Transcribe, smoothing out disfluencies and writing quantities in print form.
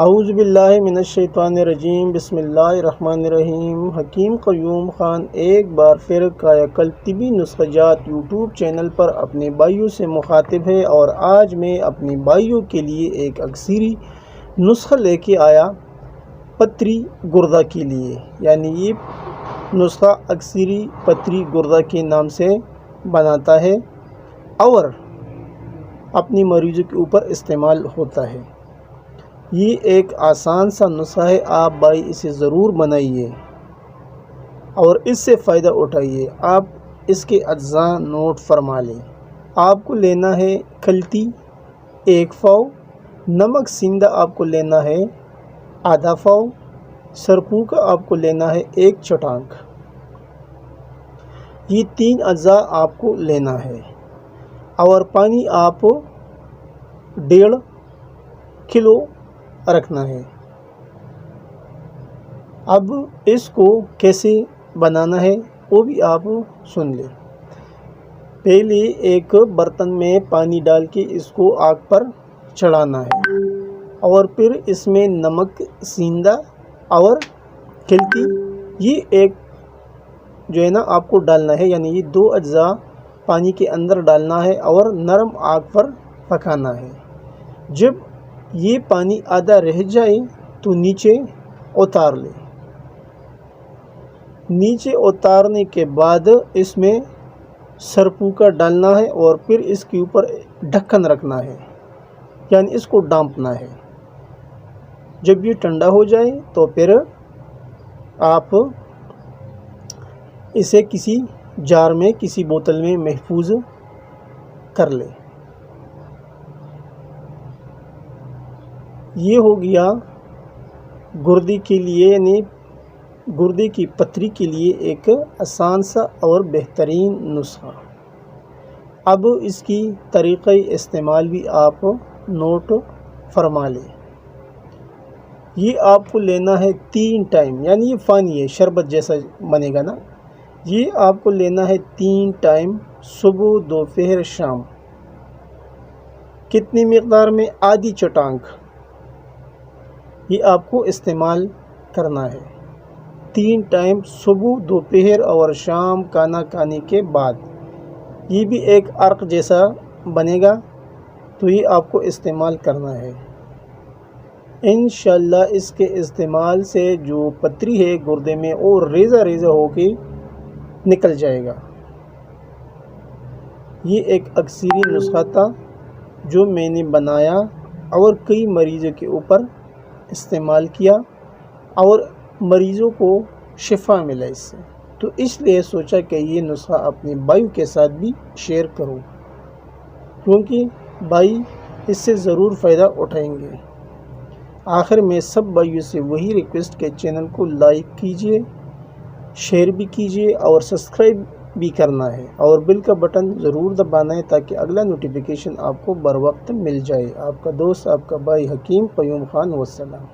اعوذ باللہ من الشیطان الرجیم، بسم اللہ الرحمن الرحیم۔ حکیم قیوم خان ایک بار پھر کایا کلپ طبی نسخہ جات یوٹیوب چینل پر اپنے بھائیوں سے مخاطب ہے، اور آج میں اپنے بھائیوں کے لیے ایک اکثری نسخہ لے کے آیا پتری گردہ کے لیے۔ یعنی یہ نسخہ اکثری پتری گردہ کے نام سے بناتا ہے اور اپنی مریضوں کے اوپر استعمال ہوتا ہے۔ یہ ایک آسان سا نسخہ ہے، آپ بھائی اسے ضرور بنائیے اور اس سے فائدہ اٹھائیے۔ آپ اس کے اجزاء نوٹ فرما لیں۔ آپ کو لینا ہے کھلتی 1 پاؤ، نمک سیندہ آپ کو لینا ہے آدھا پاؤ، سرپو کا آپ کو لینا ہے 1 چٹانک۔ یہ 3 اجزاء آپ کو لینا ہے، اور پانی آپ 1.5 کلو رکھنا ہے۔ اب اس کو کیسے بنانا ہے وہ بھی آپ سن لیں۔ پہلے ایک برتن میں پانی ڈال کے اس کو آگ پر چڑھانا ہے، اور پھر اس میں نمک سیندا اور کھلتی یہ ایک جو ہے نا آپ کو ڈالنا ہے۔ یعنی یہ 2 اجزاء پانی کے اندر ڈالنا ہے اور نرم آگ پر پکانا ہے۔ جب یہ پانی آدھا رہ جائے تو نیچے اتار لیں۔ نیچے اتارنے کے بعد اس میں سرپو کا ڈالنا ہے، اور پھر اس کے اوپر ڈھکن رکھنا ہے، یعنی اس کو ڈانپنا ہے۔ جب یہ ٹھنڈا ہو جائے تو پھر آپ اسے کسی جار میں، کسی بوتل میں محفوظ کر لیں۔ یہ ہو گیا گردے کے لیے، یعنی گردے کی پتری کے لیے ایک آسان سا اور بہترین نسخہ۔ اب اس کی طریقہ استعمال بھی آپ نوٹ فرما لیں۔ یہ آپ کو لینا ہے 3 ٹائم، یعنی یہ پانی ہے، شربت جیسا بنے گا نا۔ یہ آپ کو لینا ہے 3 ٹائم، صبح، دوپہر، شام۔ کتنی مقدار میں؟ آدھی چٹانک یہ آپ کو استعمال کرنا ہے 3 ٹائم، صبح، دوپہر اور شام، کھانا کھانے کے بعد۔ یہ بھی ایک عرق جیسا بنے گا، تو یہ آپ کو استعمال کرنا ہے۔ انشاءاللہ اس کے استعمال سے جو پتری ہے گردے میں وہ ریزہ ریزہ ہو کے نکل جائے گا۔ یہ ایک اکثری نسخہ تھا جو میں نے بنایا اور کئی مریضوں کے اوپر استعمال کیا، اور مریضوں کو شفا ملا اس سے، تو اس لیے سوچا کہ یہ نسخہ اپنے بھائیوں کے ساتھ بھی شیئر کروں، کیونکہ بھائی اس سے ضرور فائدہ اٹھائیں گے۔ آخر میں سب بھائیوں سے وہی ریکویسٹ کہ چینل کو لائک کیجئے، شیئر بھی کیجئے اور سبسکرائب بھی کرنا ہے، اور بیل کا بٹن ضرور دبانا ہے تاکہ اگلا نوٹیفیکیشن آپ کو بر وقت مل جائے۔ آپ کا دوست، آپ کا بھائی حکیم قیوم خان، والسلام۔